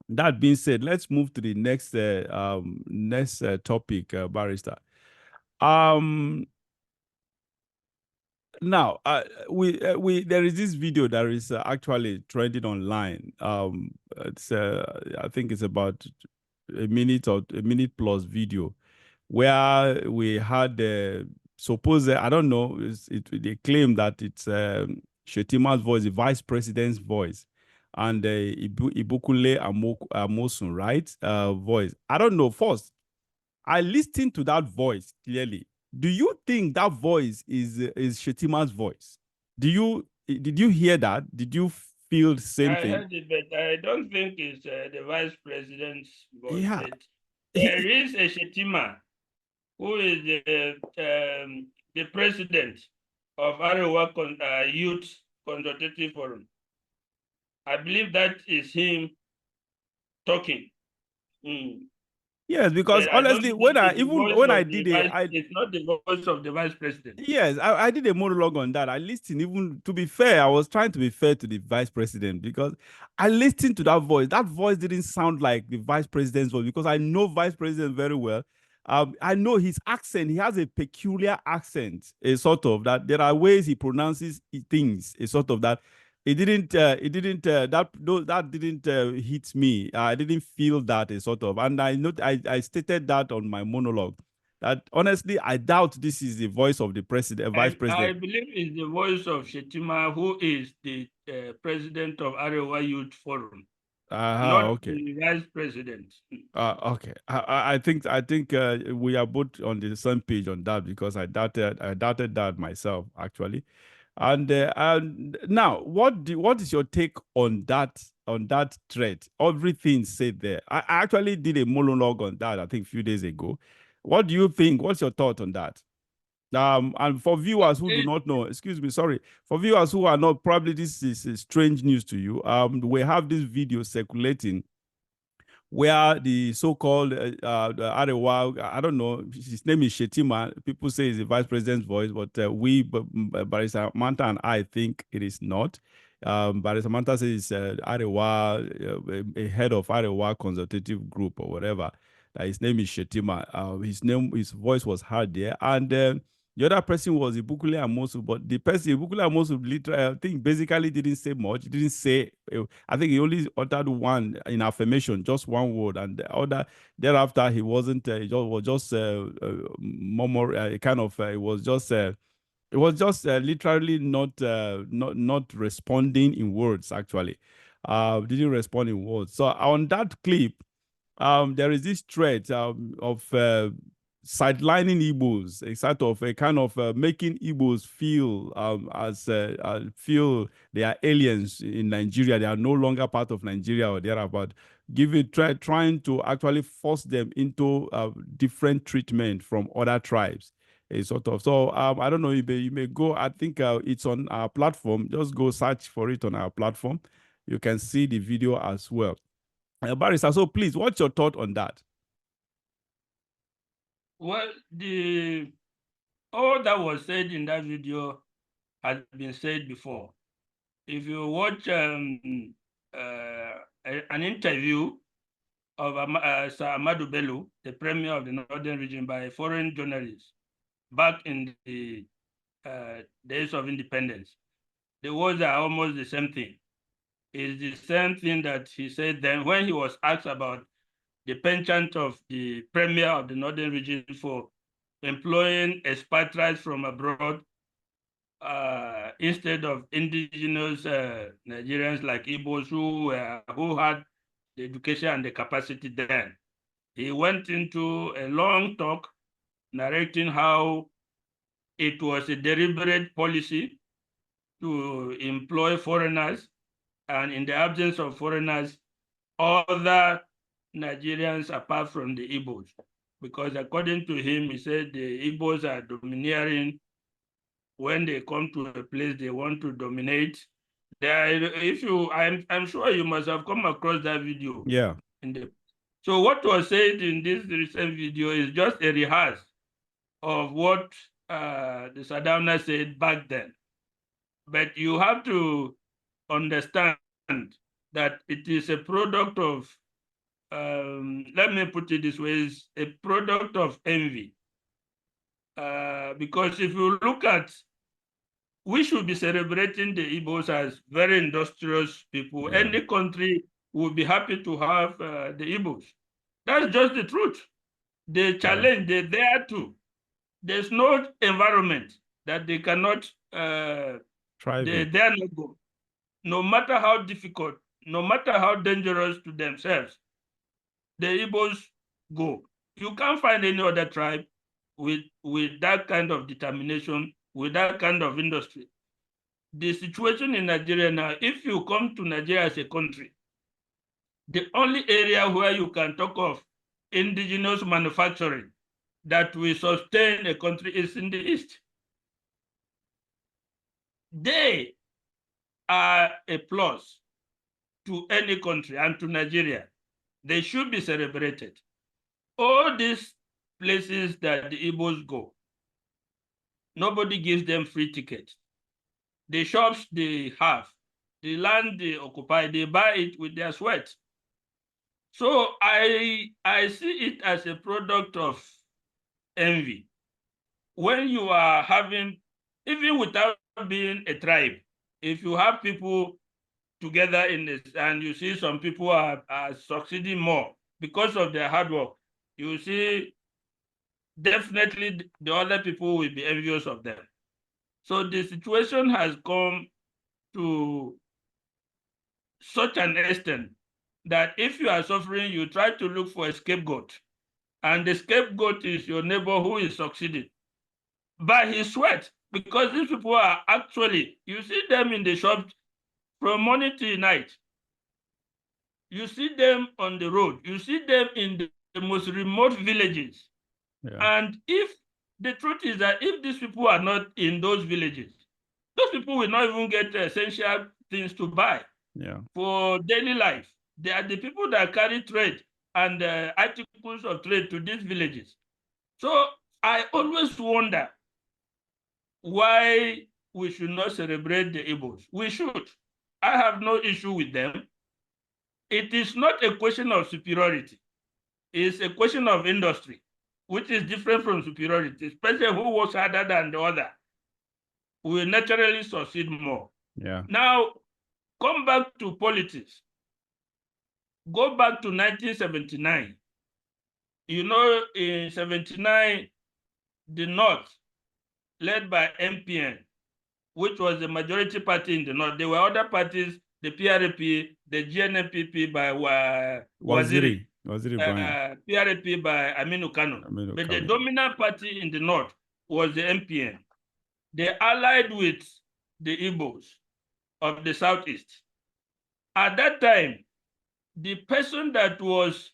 That being said, let's move to the next topic, Barrister. Um, Now, we there is this video that is actually trending online. It's I think it's about a minute or a minute plus video, where we had suppose I don't know. They claim that it's Shetima's voice, the vice president's voice, and Ibukule Amosun, right? Voice. I don't know. First, I listened to that voice clearly. Do you think that voice is Shetima's voice? Did you hear that? Did you feel the same I thing? heard it, but I don't think it's the vice president's voice. Yeah. But there He- is a Shetima who is the president of Arewa Youth Consultative Forum. I believe that is him talking. Mm. yes, because But I don't honestly, think it's the voice when I of the did it, vice. It's not the voice of the vice president. yes, I did a monologue on that. I listened, even to be fair, I was trying to be fair to the vice president because I listened to that voice. That voice didn't sound like the vice president's voice because I know vice president very well. I know his accent. He has a peculiar accent, a sort of that. There are ways he pronounces things, a sort of that. That didn't hit me. I didn't feel that, a sort of, and I stated that on my monologue that honestly, I doubt this is the voice of the president, vice I president. believe it's the voice of Shetima, who is the president of Arewa Youth Forum, not Okay. the vice president. Okay. I think we are both on the same page on that because I doubted that myself actually. And now, what is your take on that threat? Everything said there. I actually did a monologue on that, I think, a few days ago. What do you think? What's your thought on that? And for viewers who do It, not know, excuse me, sorry, for viewers who are not, probably this is strange news to you. We have this video circulating where the so-called the Arewa, I don't know, his name is Shetima. People say it's the vice president's voice, but Barrister Manta and I think it is not. Barrister Manta says it's Arewa, a head of Arewa consultative group or whatever. His name is Shetima. His voice was heard there, and the other person was Ibukule Amosu, but the person Ibukule Amosu literally, I think, basically didn't say much. He didn't say. I think he only uttered one in affirmation, just one word, and the other thereafter he wasn't. He was just kind of. It was just. It was just literally not responding in words. Actually, didn't respond in words. So on that clip, there is this threat of sidelining Igbos, a sort of a kind of making Igbos feel feel they are aliens in Nigeria. They are no longer part of Nigeria or thereabout. Trying to actually force them into different treatment from other tribes. A sort of. So I don't know. You may go. I think it's on our platform. Just go search for it on our platform. You can see the video as well. Barrister, so please, what's your thought on that? well, all that was said in that video has been said before. If you watch an interview of Sir Ahmadu Bello, the Premier of the Northern Region, by a foreign journalist back in the days of independence, the words are almost the same thing. It's the same thing that he said then when he was asked about the penchant of the Premier of the Northern Region for employing expatriates from abroad instead of indigenous Nigerians like Igbos who had the education and the capacity then. He went into a long talk narrating how it was a deliberate policy to employ foreigners, and in the absence of foreigners, other Nigerians apart from the Igbos. Because according to him, he said the Igbos are domineering. When they come to a place they want to dominate. I'm sure you must have come across that video. Yeah. So what was said in this recent video is just a rehearse of what the Sadowna said back then. But you have to understand that it is a product of let me put it this way, is a product of envy. Because if you look at, we should be celebrating the Igbos as very industrious people. Yeah. Any country would be happy to have the Igbos. That's just the truth. The challenge, they're there too. There's no environment that they cannot, Thriving. they're not go. No matter how difficult, no matter how dangerous to themselves, the Igbos go. You can't find any other tribe with that kind of determination, with that kind of industry. The situation in Nigeria now, if you come to Nigeria as a country, the only area where you can talk of indigenous manufacturing that will sustain a country is in the East. They are a plus to any country and to Nigeria. They should be celebrated. All these places that the Igbos go, nobody gives them free tickets. The shops they have, the land they occupy, they buy it with their sweat. So I see it as a product of envy. When you are having, even without being a tribe, if you have people together in this and you see some people are succeeding more because of their hard work, you see definitely the other people will be envious of them. So the situation has come to such an extent that if you are suffering, you try to look for a scapegoat. And the scapegoat is your neighbor who is succeeding by his sweat, because these people are actually, you see them in the shops from morning till night. You see them on the road. You see them in the most remote villages. Yeah. And if the truth is that if these people are not in those villages, those people will not even get essential things to buy for daily life. They are the people that carry trade and articles of trade to these villages. So I always wonder why we should not celebrate the Igbos. We should. I have no issue with them. It is not a question of superiority. It's a question of industry, which is different from superiority, especially who works harder than the other will naturally succeed more. Yeah. Now, come back to politics. Go back to 1979. You know, in 79, the North, led by MPN, which was the majority party in the North, there were other parties, the PRP, the GNPP by Waziri. PRP by Aminu Kano. But the dominant party in the North was the MPN. They allied with the Igbos of the Southeast. At that time, the person that was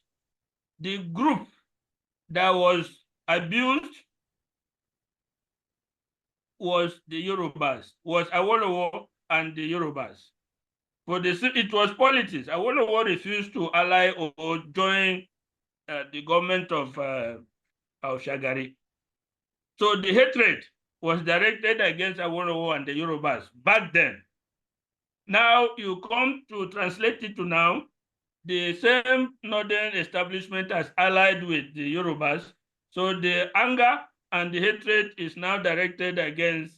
the group that was abused was the Yorubas, was Awolowo and the Yorubas. It was politics. Awolowo refused to ally or join the government of Shagari. So the hatred was directed against Awolowo and the Yorubas back then. Now you come to translate it to now, the same northern establishment has allied with the Yorubas. So the anger and the hatred is now directed against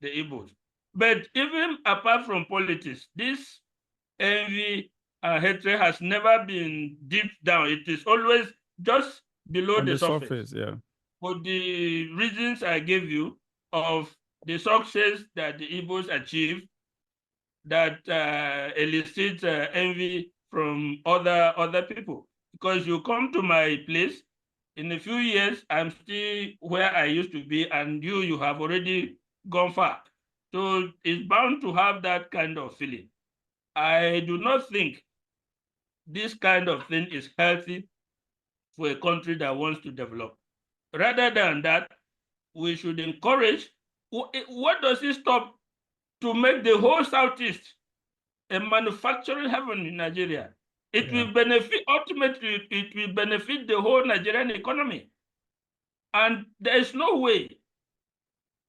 the Igbos. But even apart from politics, this envy and hatred has never been deep down. It is always just below the surface. Yeah. For the reasons I gave you of the success that the Igbos achieved, that elicits envy from other people. Because you come to my place, in a few years, I'm still where I used to be, and you have already gone far. So it's bound to have that kind of feeling. I do not think this kind of thing is healthy for a country that wants to develop. Rather than that, we should encourage, what does it stop to make the whole Southeast a manufacturing heaven in Nigeria? It will benefit, ultimately, it will benefit the whole Nigerian economy. And there is no way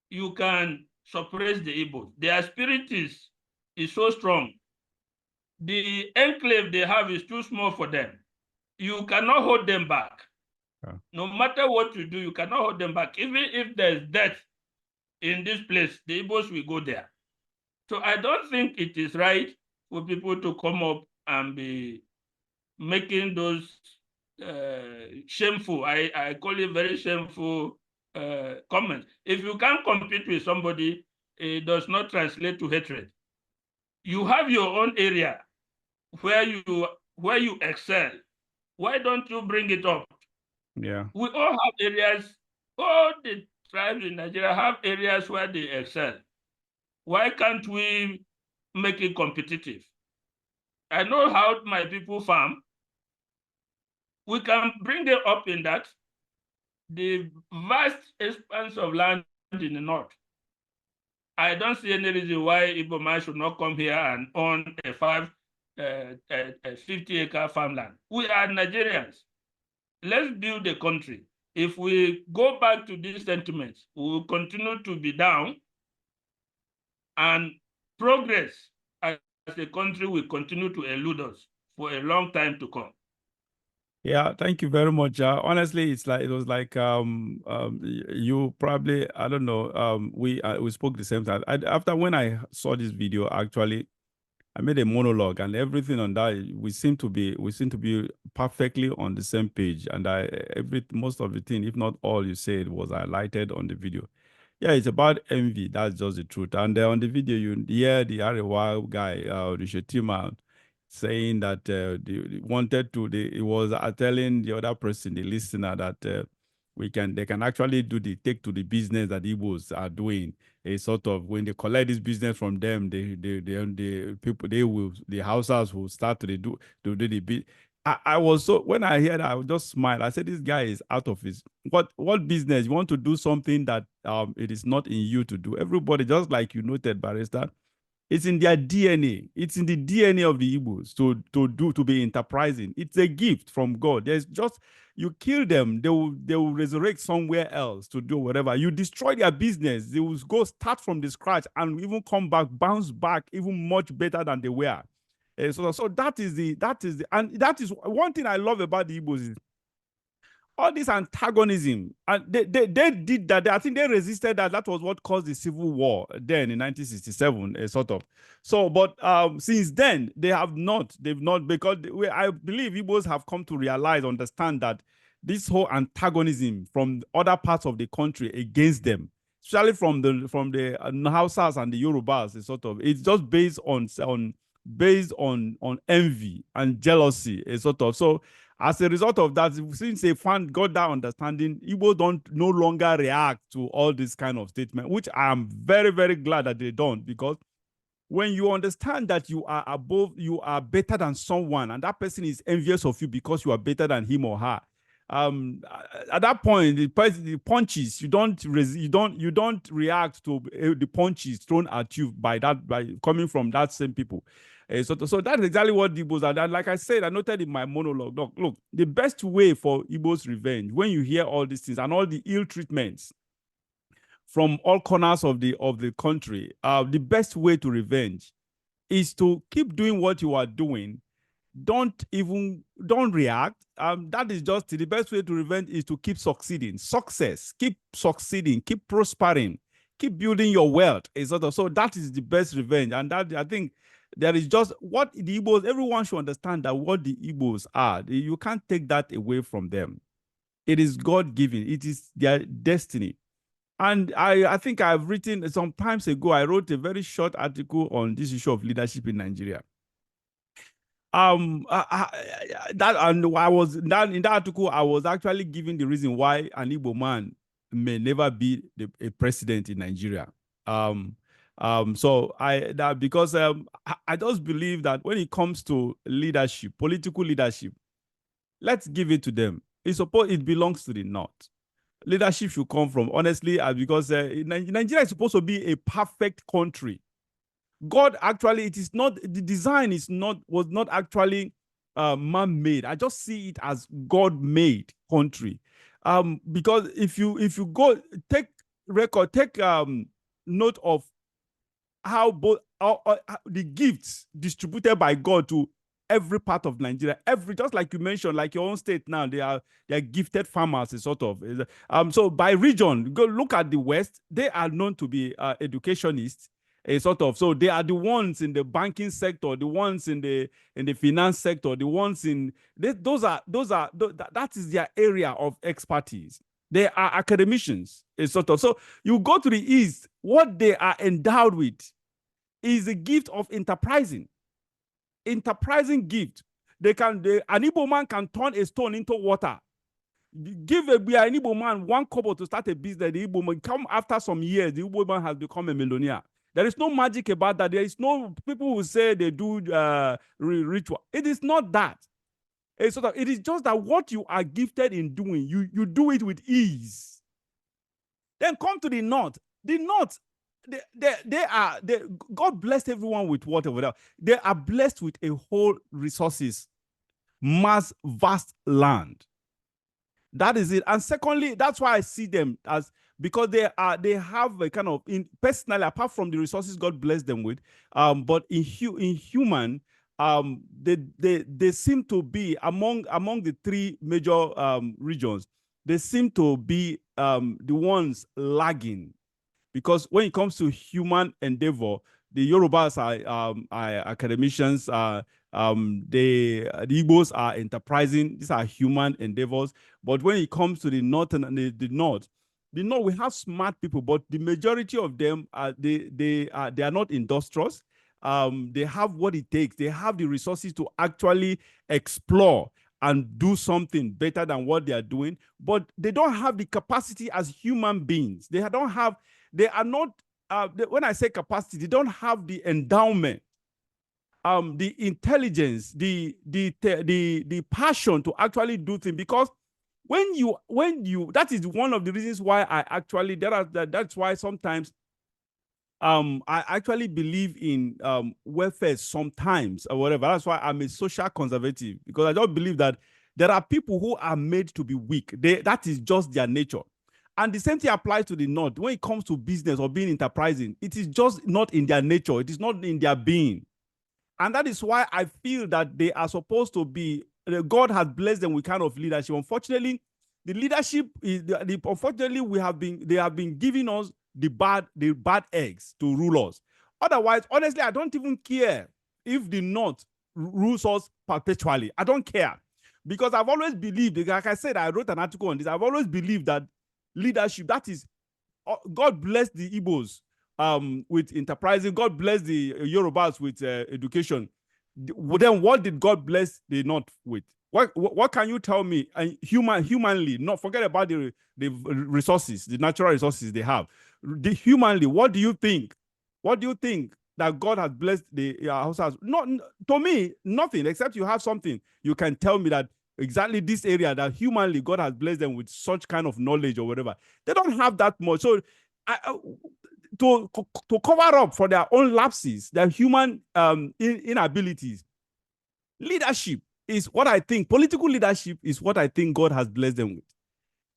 you can suppress the Igbos. Their spirit is so strong. The enclave they have is too small for them. you cannot hold them back. Yeah. No matter what you do, you cannot hold them back. Even if there's death in this place, the Igbos will go there. So I don't think it is right for people to come up and be making those shameful, I call it very shameful comments. If you can't compete with somebody, it does not translate to hatred. You have your own area where you excel. Why don't you bring it up? Yeah. We all have areas, all the tribes in Nigeria have areas where they excel. Why can't we make it competitive? I know how my people farm. We can bring them up in that. The vast expanse of land in the north. I don't see any reason why Igbo man should not come here and own a 50-acre farmland. We are Nigerians. Let's build the country. If we go back to these sentiments, we will continue to be down, and progress as a country will continue to elude us for a long time to come. Yeah, thank you very much. Honestly, it was like you probably, I don't know, we spoke the same time. After when I saw this video, actually, I made a monologue, and everything on that, we seem to be perfectly on the same page. And most of the thing, if not all you said, was highlighted on the video. Yeah, it's about envy. That's just the truth. And on the video, you hear the Arewa guy, the Shetima, saying that they wanted to. He was telling the other person, the listener, that they can actually take to the business that Igbos are doing. A sort of, when they collect this business from them, the people, the houses will start to do the bit. I was so, when I heard that, I would just smile. I said, this guy is out of his, what business? You want to do something that it is not in you to do. Everybody, just like you noted, Barrister, it's in their DNA. It's in the DNA of the Igbos to be enterprising. It's a gift from God. There's just, you kill them, they will resurrect somewhere else to do whatever. You destroy their business, they will go start from the scratch and even come back, bounce back even much better than they were. So that is and that is one thing I love about the Igbos is all this antagonism, and they did that. I think they resisted that. That was what caused the civil war then in 1967, sort of. So, but since then they've not, because I believe Igbos have come to realize, understand that this whole antagonism from other parts of the country against them, especially from the Hausas and the Yorubas, is sort of, it's just based on envy and jealousy, sort of. So as a result of that, since they got that understanding, Igbo don't no longer react to all this kind of statement, which I am very, very glad that they don't, because when you understand that you are above, you are better than someone, and that person is envious of you because you are better than him or her, at that point, the punches, you don't react to the punches thrown at you by coming from that same people. So that's exactly what the Igbos are. And like I said, I noted in my monologue, look, the best way for Igbos revenge, when you hear all these things and all the ill treatments from all corners of the country, the best way to revenge is to keep doing what you are doing. Don't react. That is just the best way to revenge, is to keep succeeding. Keep succeeding, keep prospering, keep building your wealth. So that is the best revenge. And that, I think, there is just what the Igbos, everyone should understand that what the Igbos are, you can't take that away from them. It is God-given. It is their destiny. And I think I've written, some times ago, I wrote a very short article on this issue of leadership in Nigeria. In that article, I was actually giving the reason why an Igbo man may never be a president in Nigeria. Because I just believe that when it comes to leadership, political leadership, let's give it to them. It belongs to the North. Leadership should come from, honestly, because Nigeria is supposed to be a perfect country. God, actually, it is not, the design was not actually man-made. I just see it as God-made country. Because if you go take note of how both the gifts distributed by God to every part of Nigeria. Just like you mentioned, like your own state now, they are gifted farmers, sort of. So by region, go look at the West. They are known to be educationists, sort of. So they are the ones in the banking sector, the ones in the finance sector, the ones in that is their area of expertise. They are academicians, sort of. So you go to the East, what they are endowed with is a gift of enterprising gift. An Igbo man can turn a stone into water. Give an Igbo man 1 kobo to start a business. The Igbo man, come after some years, the Igbo man has become a millionaire. There is no magic about that. There is no people who say they do ritual. It is not that. It is just that what you are gifted in doing, you do it with ease. Then come to the North. The North, God blessed everyone with whatever. They are blessed with a whole resources, vast land. That is it. And secondly, that's why I see them as, because they have a kind of, personally, apart from the resources God blessed them with, but in human, they seem to be among the 3 major regions. They seem to be the ones lagging, because when it comes to human endeavor, the Yorubas are academicians. The Igbos are enterprising. These are human endeavors. But when it comes to the North and the North, we have smart people, but the majority of them they are not industrious. They have what it takes. They have the resources to actually explore and do something better than what they are doing, but they don't have the capacity as human beings. They are not. When I say capacity, they don't have the endowment, the intelligence, the passion to actually do things. Because when you that is one of the reasons why I actually that's why sometimes I actually believe in welfare sometimes, or whatever. That's why I'm a social conservative, because I don't believe that there are people who are made to be weak. That is just their nature. And the same thing applies to the North. When it comes to business or being enterprising, it is just not in their nature. It is not in their being. And that is why I feel that they are supposed to be, God has blessed them with kind of leadership. Unfortunately, the leadership is, unfortunately, they have been giving us the bad eggs to rule us. Otherwise, honestly, I don't even care if the North rules us perpetually. I don't care. Because I've always believed, like I said, I wrote an article on this. I've always believed that leadership, that is, God bless the Igbos with enterprising. God bless the Yorubas with education. Then what did God bless the North with? What can you tell me? Humanly, not forget about the resources, the natural resources they have. Humanly, what do you think? What do you think that God has blessed the houses? Not to me, nothing, except you have something you can tell me that exactly this area that humanly God has blessed them with such kind of knowledge or whatever. They don't have that much. So to cover up for their own lapses, their human inabilities, leadership is what I think. Political leadership is what I think God has blessed them with.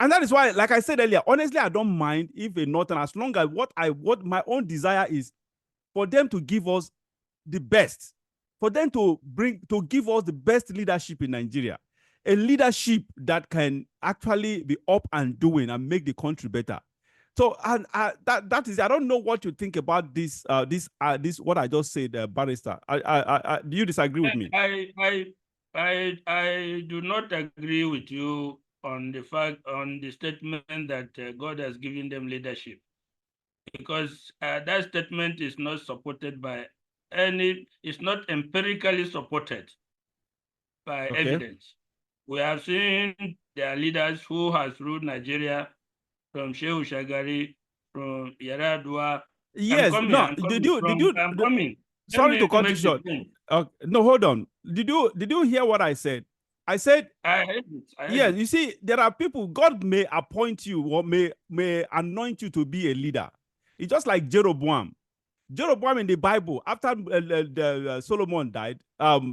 And that is why, like I said earlier, honestly, I don't mind if a Northern, as long as what my own desire is for them to give us the best, for them to give us the best leadership in Nigeria, a leadership that can actually be up and doing and make the country better. So, and that is, I don't know what you think about this what I just said, Barrister. Do you disagree with me? I do not agree with you on the statement that God has given them leadership, because that statement is not supported by it's not empirically supported by evidence. We have seen their leaders who has ruled Nigeria, from Shehu Shagari, from Yaradua. Yes, I'm coming. Sorry to cut you short. No, hold on. Did you hear what I said? I said, I heard it. Yes, you see, there are people, God may appoint you or may anoint you to be a leader. It's just like Jeroboam. Jeroboam in the Bible, after Solomon died,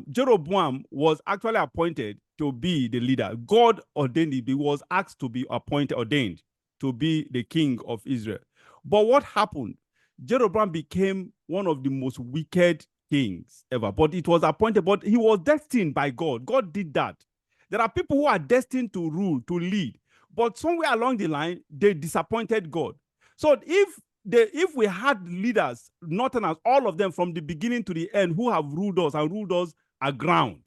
Jeroboam was actually appointed to be the leader. God ordained him. He was asked to be ordained to be the king of Israel. But what happened? Jeroboam became one of the most wicked kings ever, but it was appointed, but he was destined by God. God did that. There are people who are destined to rule, to lead, but somewhere along the line, they disappointed God. So if we had leaders, Northerners, all of them from the beginning to the end, who have ruled us and ruled us aground,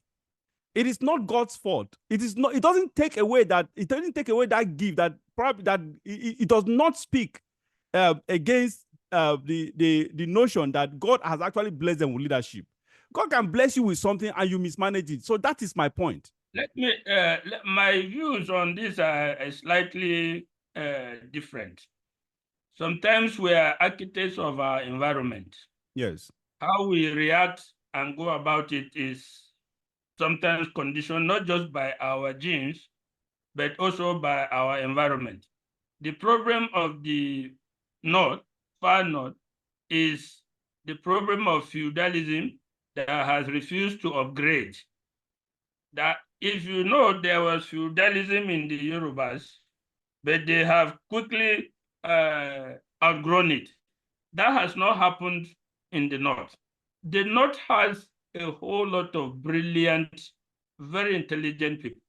it is not God's fault. It is not. It doesn't take away that. It doesn't take away that gift. That probably that it does not speak against the notion that God has actually blessed them with leadership. God can bless you with something and you mismanage it. So that is my point. Let me. My views on this are slightly different. Sometimes we are architects of our environment. Yes. How we react and go about it is sometimes conditioned not just by our genes, but also by our environment. The problem of the North, far North, is the problem of feudalism that has refused to upgrade. That if you know, there was feudalism in the Yorubas, but they have quickly outgrown it. That has not happened in the North. The North has a whole lot of brilliant, very intelligent people.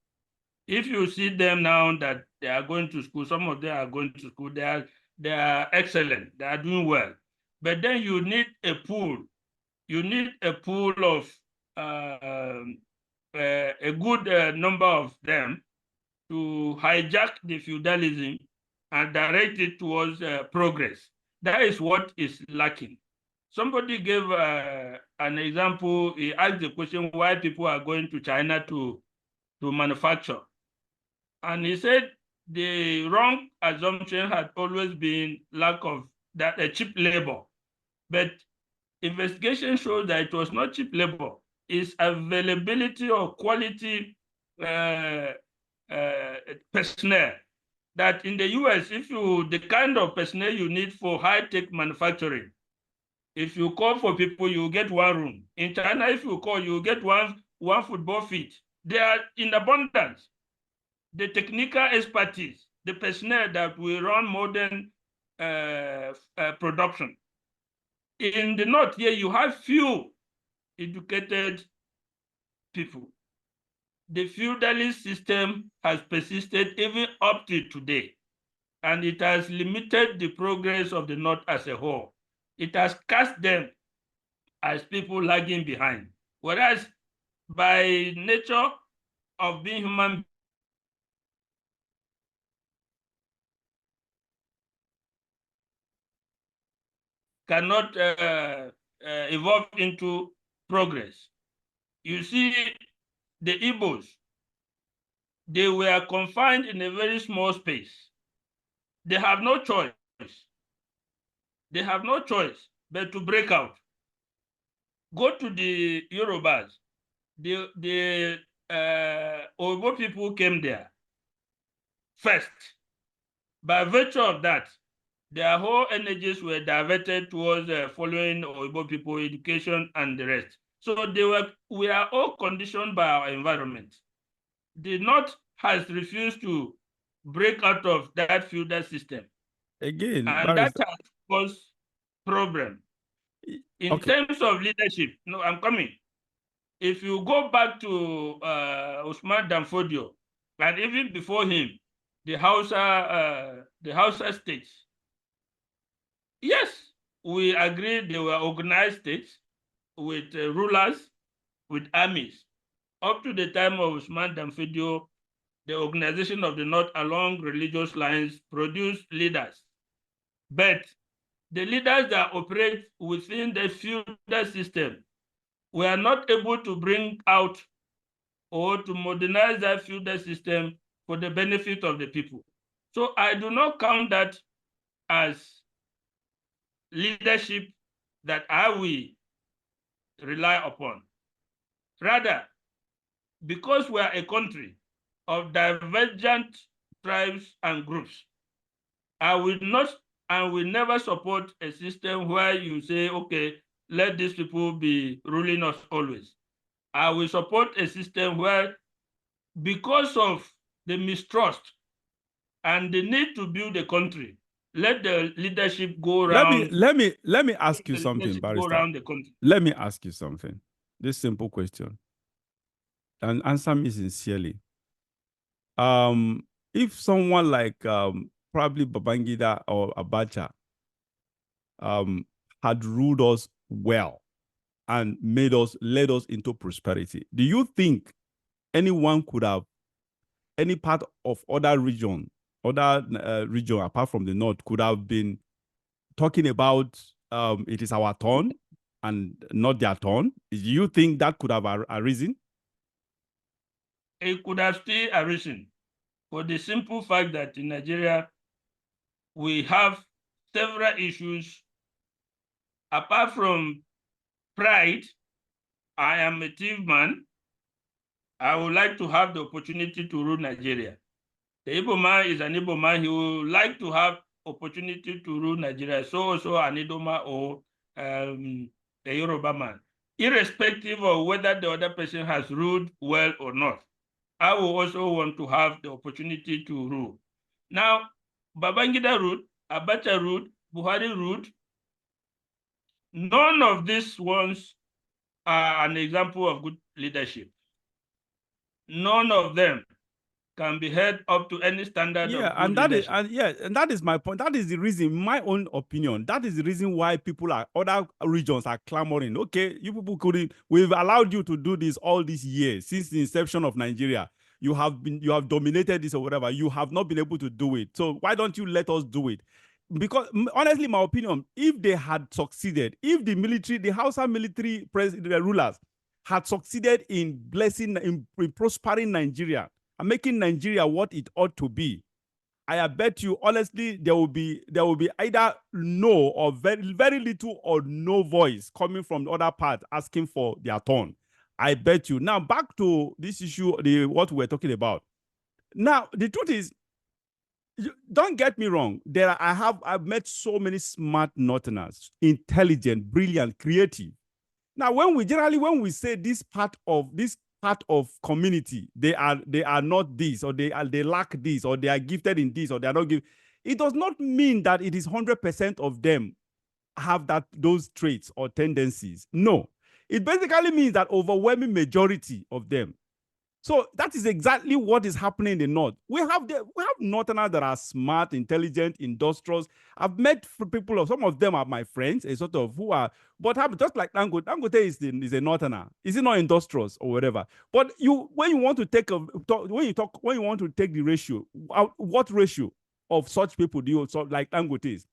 If you see them now that they are going to school, some of them are going to school, they are excellent, they are doing well. But then you need a pool. You need a pool of a good number of them to hijack the feudalism and direct it towards progress. That is what is lacking. Somebody gave an example. He asked the question why people are going to China to manufacture. And he said the wrong assumption had always been lack of that cheap labor. But investigation shows that it was not cheap labor. It's availability of quality personnel. That in the US, the kind of personnel you need for high-tech manufacturing, if you call for people, you get one room. In China, if you call, you get one football field. They are in abundance. The technical expertise, the personnel that will run modern production. In the North here, you have few educated people. The feudalist system has persisted even up to today, and it has limited the progress of the North as a whole. It has cast them as people lagging behind. Whereas by nature of being human, cannot evolve into progress. You see, the Igbos, they were confined in a very small space. They have no choice. They have no choice but to break out. Go to the Yorubas. The Oyibo people came there first. By virtue of that, their whole energies were diverted towards following Oyibo people, education, and the rest. So we are all conditioned by our environment. The North has refused to break out of that feudal system. Again, And that has caused problem. In terms of leadership, no, I'm coming. If you go back to Usman Danfodio, and even before him, the Hausa states, yes, we agree they were organized states with rulers, with armies. Up to the time of Usman Danfodio, the organization of the North along religious lines produced leaders. But the leaders that operate within the feudal system were not able to bring out or to modernize that feudal system for the benefit of the people. So I do not count that as leadership that I will rely upon. Rather, because we are a country of divergent tribes and groups, I will not and will never support a system where you say, okay, let these people be ruling us always. I will support a system where, because of the mistrust and the need to build a country, let the leadership go around. Let me ask you something, Go Barrister. around the country. Let me ask you something. This simple question, and answer me sincerely. If someone like probably Babangida or Abacha had ruled us well and led us into prosperity, do you think anyone could have, any part of other region apart from the north could have been talking about it is our turn and not their turn? Do you think that could have arisen? It could have still arisen for the simple fact that in Nigeria, we have several issues. Apart from pride, I am a thief man. I would like to have the opportunity to rule Nigeria. The Igbo man is an Igbo man. He would like to have opportunity to rule Nigeria. So also an Idoma or a Yoruba man, irrespective of whether the other person has ruled well or not. I will also want to have the opportunity to rule. Now, Babangida ruled, Abacha ruled, Buhari ruled. None of these ones are an example of good leadership. None of them can be held up to any standard of good leadership. And that is my point. That is the reason, my own opinion, that is the reason why other regions are clamoring. Okay, you people couldn't, we've allowed you to do this all these years since the inception of Nigeria. You have dominated this or whatever. You have not been able to do it. So why don't you let us do it? Because honestly, my opinion, if they had succeeded, if the Hausa military rulers had succeeded in in prospering Nigeria and making Nigeria what it ought to be, I bet you honestly there will be either no or very, very little or no voice coming from the other part asking for their turn. I bet you. Now back to this issue, what we're talking about. Now the truth is, don't get me wrong. I've met so many smart Northerners, intelligent, brilliant, creative. Now, when we say this part of community, they are not this, or they lack this, or they are gifted in this, or they are not gifted, it does not mean that it is 100% of them have those traits or tendencies. No, it basically means that overwhelming majority of them. So that is exactly what is happening in the north. We have Northerners that are smart, intelligent, industrious. I've met people, some of them are my friends, a sort of who are, but just like Dangote. Dangote is a Northerner. Is he not industrious or whatever? But when you want to take the ratio, what ratio of such people do you like Dangote is?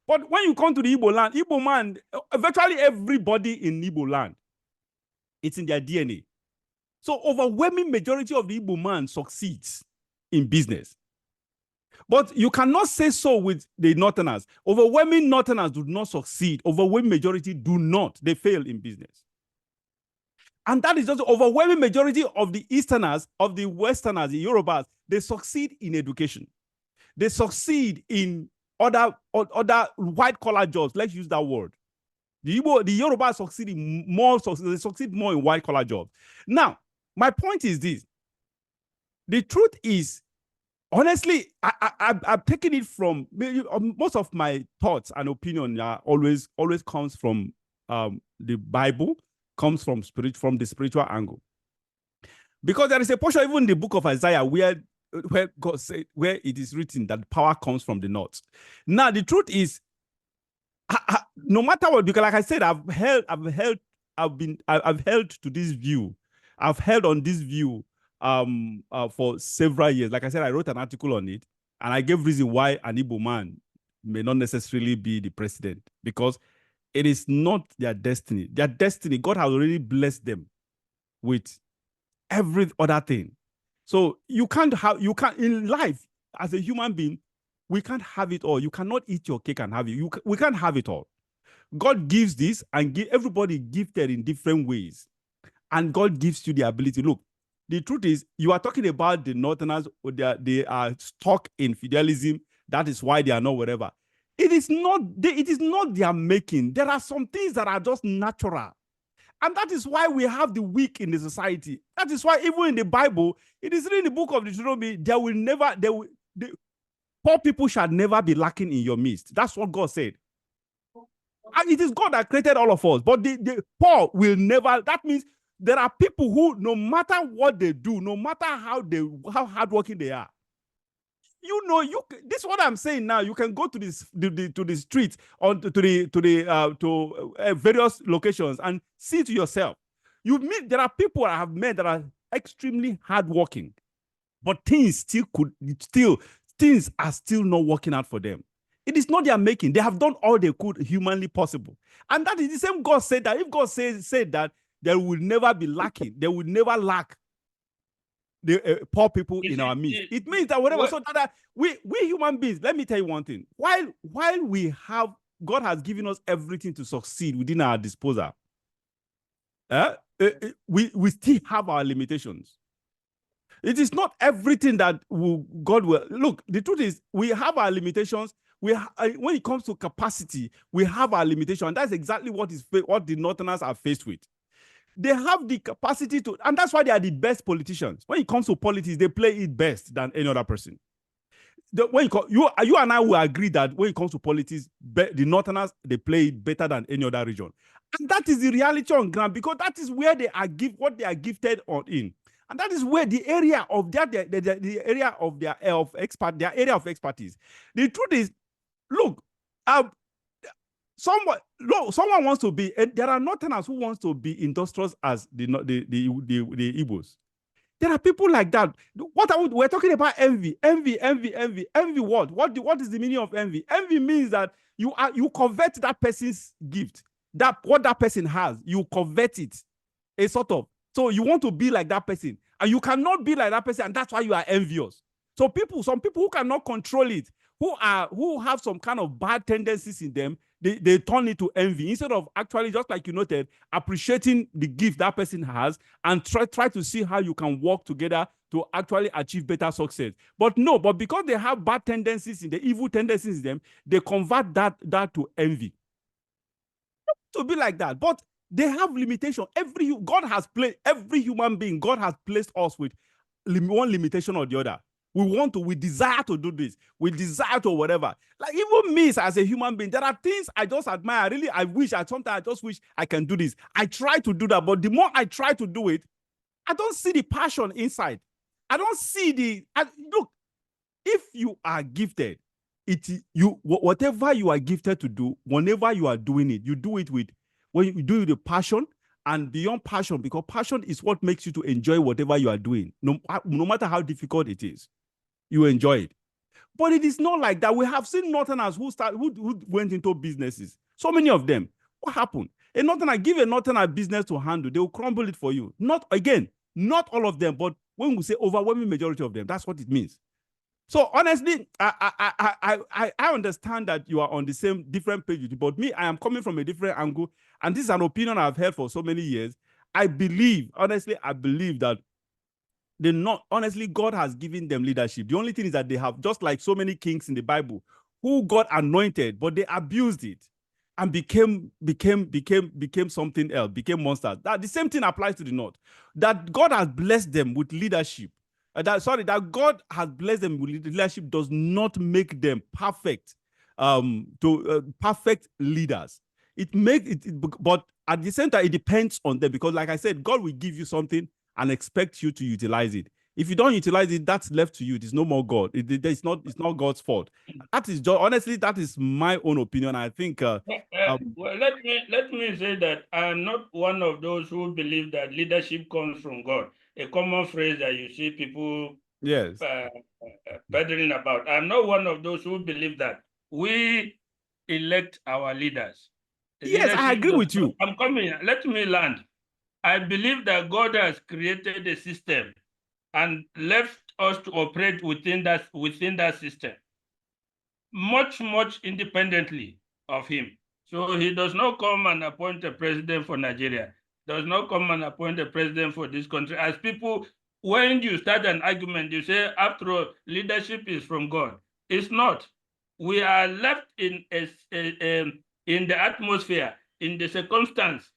But when you come to the Igbo man, virtually everybody in Igbo land, it's in their DNA. So overwhelming majority of the Igbo man succeeds in business. But you cannot say so with the Northerners. Overwhelming Northerners do not succeed. Overwhelming majority do not. They fail in business. And that is just the overwhelming majority of the Easterners, of the Westerners, the Yorubas, they succeed in education. They succeed in other white-collar jobs. Let's use that word. The Yoruba succeed more. They succeed more in white-collar jobs. Now, my point is this. The truth is, honestly, I've taken it from most of my thoughts and opinion always comes from the Bible, comes from the spiritual angle. Because there is a portion even in the book of Isaiah where God said, where it is written that power comes from the north. Now, the truth is, no matter what, because like I said, I've held to this view. I've held on this view for several years. Like I said, I wrote an article on it, and I gave reason why an Igbo man may not necessarily be the president, because it is not their destiny. Their destiny, God has already blessed them with every other thing. So you can't in life as a human being, we can't have it all. You cannot eat your cake and have it. We can't have it all. God gives this and give everybody gifted in different ways. And God gives you the ability. Look, the truth is, you are talking about the Northerners, they are stuck in feudalism. That is why they are not whatever. It is not their making. There are some things that are just natural. And that is why we have the weak in the society. That is why even in the Bible, it is written in the book of Deuteronomy, poor people shall never be lacking in your midst. That's what God said. And it is God that created all of us, but the poor will never. That means there are people who, no matter what they do, no matter how hardworking they are, this is what I'm saying now. You can go to the streets or to various locations and see to yourself. There are people I have met that are extremely hardworking, but things are still not working out for them. It is not their making. They have done all they could humanly possible. And that is the same God said that. If God said that, there will never be lacking. There will never lack the poor people in our midst. It means that whatever. So that we human beings, let me tell you one thing. While God has given us everything to succeed within our disposal, we still have our limitations. It is not everything that God will. Look, the truth is, we have our limitations. When it comes to capacity, we have our limitation. And that's exactly what the Northerners are faced with. They have the capacity to, and that's why they are the best politicians. When it comes to politics, they play it best than any other person. You and I will agree that when it comes to politics, the Northerners, they play it better than any other region. And that is the reality on ground, because that is where they are what they are gifted in. And that is where the area of the area of their area of expertise. The truth is, look, someone wants to be, and there are Northerners who wants to be industrious as the Igbos. There are people like that. We're talking about envy. Envy what? What is the meaning of envy? Envy means that you covet that person's gift. What that person has, you covet it. A sort of. So you want to be like that person, and you cannot be like that person, and that's why you are envious. So some people who cannot control it, who have some kind of bad tendencies in them, they turn it to envy instead of actually, just like you noted, appreciating the gift that person has and try to see how you can work together to actually achieve better success. But because they have bad tendencies in the evil tendencies in them, they convert that to envy. To be like that, but they have limitation. Every human being, God has placed us with one limitation or the other. We desire to do this. We desire to whatever. Like even me as a human being, there are things I just admire. Sometimes I just wish I can do this. I try to do that, but the more I try to do it, I don't see the passion inside. I don't see look, if you are gifted, whatever you are gifted to do, whenever you are doing it, you do it with the passion. And beyond passion, because passion is what makes you to enjoy whatever you are doing. No matter how difficult it is, you enjoy it. But it is not like that. We have seen Northerners who went into businesses. So many of them. What happened? Give a Northerner business to handle. They will crumble it for you. Not all of them, but when we say overwhelming majority of them, that's what it means. So honestly, I understand that you are on the same different page, but me, I am coming from a different angle, and this is an opinion I've held for so many years. I believe that God has given them leadership. The only thing is that they have, just like so many kings in the Bible, who God anointed, but they abused it and became something else, became monsters. That the same thing applies to the North. That God has blessed them with leadership. That God has blessed them with leadership does not make them perfect, perfect leaders. But at the same time, it depends on them, because, like I said, God will give you something and expect you to utilize it. If you don't utilize it, that's left to you. It is no more God. It's not God's fault. That is honestly, that is my own opinion. I think. Well, let me say that I am not one of those who believe that leadership comes from God. A common phrase that you see people peddling about. I'm not one of those who believe that. We elect our leaders. Yes, I agree with you. I'm coming. Let me land. I believe that God has created a system and left us to operate within that system, much independently of him. So he does not come and appoint a president for Nigeria, does not come and appoint a president for this country. As people, when you start an argument, you say, after all, leadership is from God. It's not. We are left in the atmosphere, in the circumstance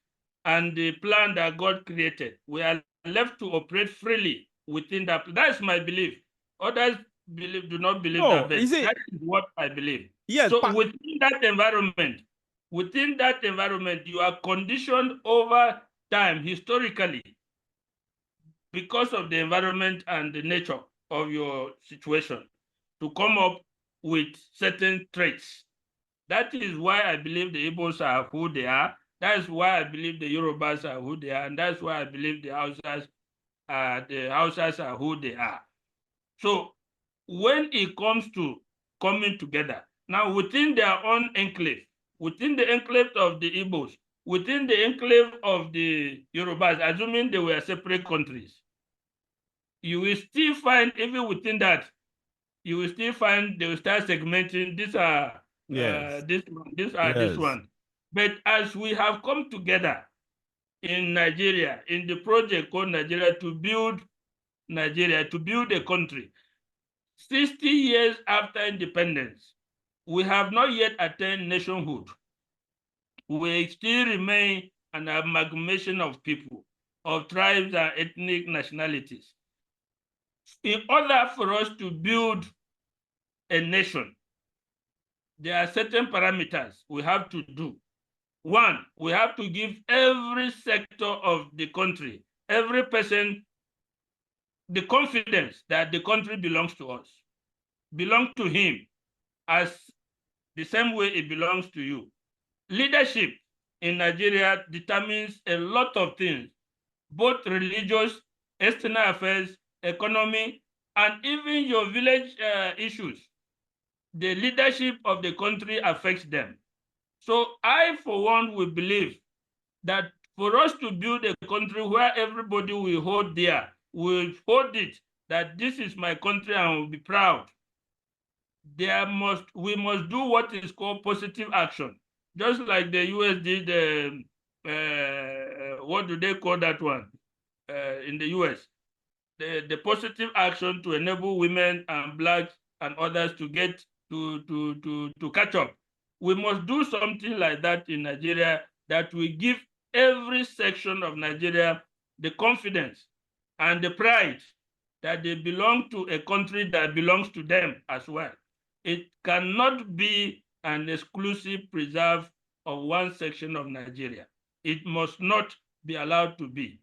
and the plan that God created. We are left to operate freely within that. That's my belief. Others do not believe No, that, but is it? that is what I believe. Yes. So within that environment, you are conditioned over time, historically, because of the environment and the nature of your situation, to come up with certain traits. That is why I believe the Igbos are who they are. That is why I believe the Yorubas are who they are, and that's why I believe the Hausas are who they are. So when it comes to coming together, now within their own enclave, within the enclave of the Igbos, within the enclave of the Yorubas, assuming they were separate countries, you will still find, even within that, you will still find they will start segmenting. These are Yes. this Yes. one. But as we have come together in Nigeria, in the project called Nigeria, to build a country, 60 years after independence, we have not yet attained nationhood. We still remain an amalgamation of people, of tribes and ethnic nationalities. In order for us to build a nation, there are certain parameters we have to do. One, we have to give every sector of the country, every person, the confidence that the country belongs to us, belongs to him, as the same way it belongs to you. Leadership in Nigeria determines a lot of things, both religious, external affairs, economy, and even your village issues. The leadership of the country affects them. So I, for one, will believe that for us to build a country where everybody will hold it, that this is my country and will be proud, we must do what is called positive action. Just like the US did, what do they call that one in the US? The positive action to enable women and blacks and others to get to catch up. We must do something like that in Nigeria, that will give every section of Nigeria the confidence and the pride that they belong to a country that belongs to them as well. It cannot be an exclusive preserve of one section of Nigeria. It must not be allowed to be.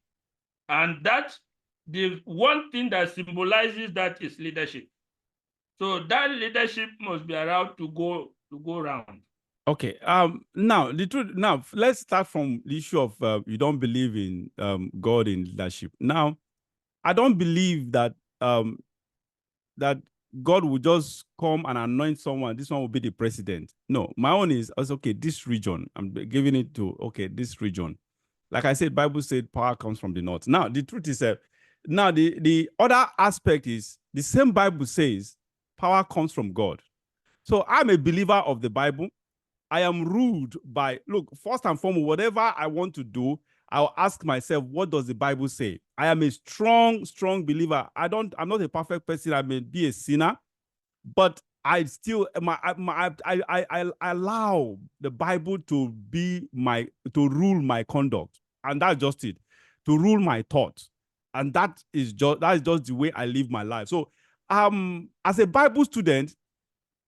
And that, the one thing that symbolizes that is leadership. So that leadership must be allowed to go around. Okay. Now the truth. Now let's start from the issue of you don't believe in God in leadership. Now, I don't believe that that God will just come and anoint someone. This one will be the president. No, my own is okay. This region, I'm giving it to this region. Like I said, Bible said power comes from the north. Now the truth is now the other aspect is the same Bible says power comes from God. So I'm a believer of the Bible. I am ruled by, look, first and foremost, whatever I want to do, I'll ask myself, what does the Bible say? I am a strong believer. I'm not a perfect person. I may be a sinner, but I still, I allow the Bible to rule my conduct. And that's just it, to rule my thoughts. And that is just the way I live my life. So, as a Bible student,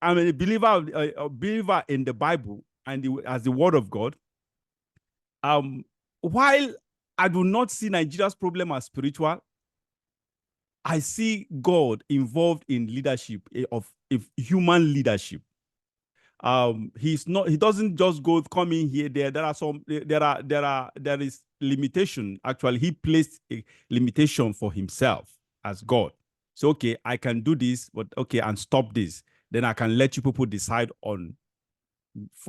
I'm a believer in the Bible and as the word of God. While I do not see Nigeria's problem as spiritual, I see God involved in leadership of human leadership. He doesn't just come in here, there. There is limitation. Actually, he placed a limitation for himself as God. So, okay, I can do this, but okay, and stop this. Then I can let you people decide on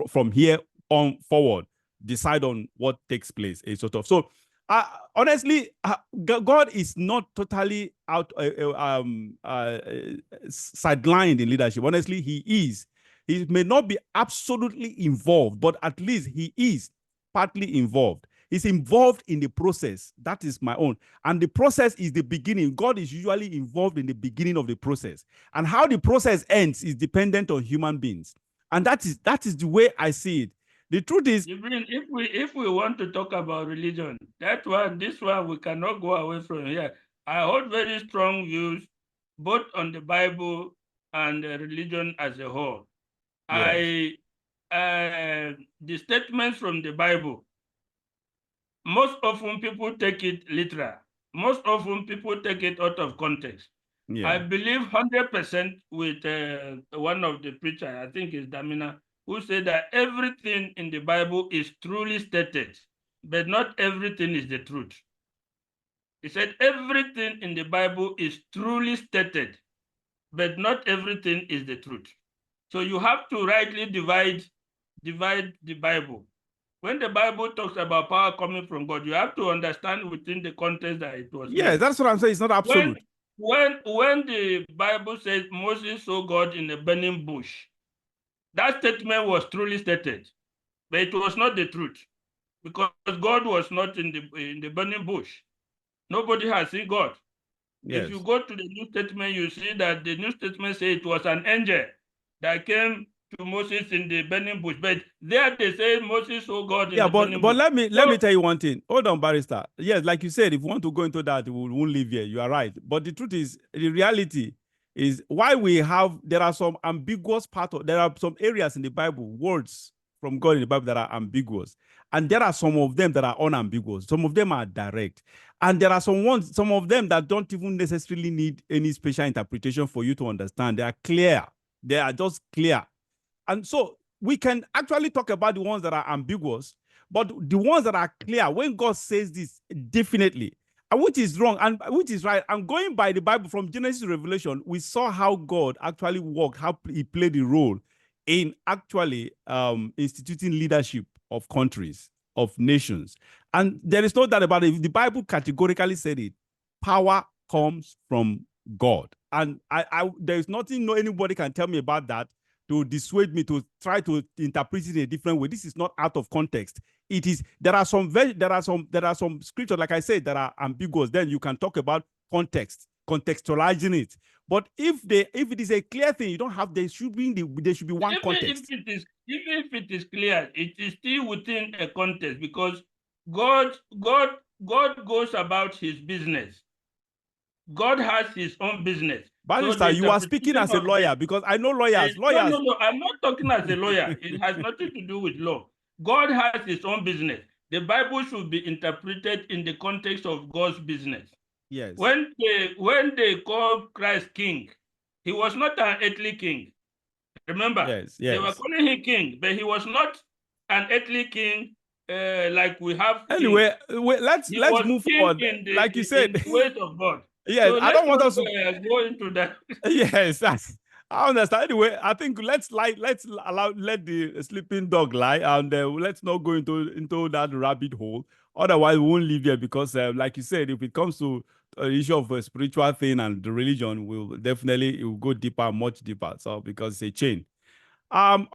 from here on forward, decide on what takes place. A sort of. So, honestly, God is not totally sidelined in leadership. Honestly, he is. He may not be absolutely involved, but at least he is partly involved. He's involved in the process. That is my own. And the process is the beginning. God is usually involved in the beginning of the process. And how the process ends is dependent on human beings. And that is the way I see it. The truth is, if we want to talk about religion, this one we cannot go away from here. I hold very strong views both on the Bible and religion as a whole. Yes. The statements from the Bible, most often people take it literal. Most often people take it out of context. I Yeah. believe 100% with one of the preachers, I think it's Damina, who said that everything in the Bible is truly stated, but not everything is the truth. He said everything in the Bible is truly stated, but not everything is the truth. So you have to rightly divide the Bible. When the Bible talks about power coming from God, you have to understand within the context that it was Yeah, made. that's what I'm saying. It's not When absolute. when the Bible says Moses saw God in a burning bush, that statement was truly stated, but it was not the truth because God was not in the burning bush. Nobody has seen God. If you Yes. go to the New Testament, you see that the New Testament says it was an angel that came to Moses in the burning bush. But there they say Moses saw God in Yeah, the but burning bush. let me So tell you one thing. Hold on, barrister. Yes, like you said, if you want to go into that, we won't live here. You are right. But the truth is, the reality is why we have there are some ambiguous part of there are some areas in the Bible, words from God in the Bible that are ambiguous. And there are some of them that are unambiguous. Some of them are direct. And there are some of them that don't even necessarily need any special interpretation for you to understand. They are clear. They are just clear. And so we can actually talk about the ones that are ambiguous, but the ones that are clear, when God says this, definitely, and which is wrong and which is right. And going by the Bible from Genesis to Revelation, we saw how God actually worked, how he played a role in actually instituting leadership of countries, of nations. And there is no doubt about it. The Bible categorically said it. Power comes from God. And there is nothing anybody can tell me about that to dissuade me to try to interpret it in a different way. This is not out of context. It is there are some scriptures, like I said, that are ambiguous. Then you can talk about context, contextualizing it. But if it is a clear thing, you don't have there should be one context. even if it is clear, it is still within a context because God goes about his business. God has his own business. So Barrister, the you are speaking interpretation as a of the lawyer because I know lawyers. no, I'm not talking as a lawyer. It has nothing to do with law. God has his own business. The Bible should be interpreted in the context of God's business. Yes. When they call Christ king, he was not an earthly king. Remember, Yes. they were Yes. calling him king, but he was not an earthly king like we have kings. Anyway, let's He let's was move king forward. in Like you in said, the ways of God. yes. So I let's don't want not us to go into that. yes, I understand. Anyway, I think let's let the sleeping dog lie, and let's not go into that rabbit hole. Otherwise, we won't leave here because, like you said, if it comes to the issue of a spiritual thing and the religion, it will go deeper, much deeper. So because it's a chain.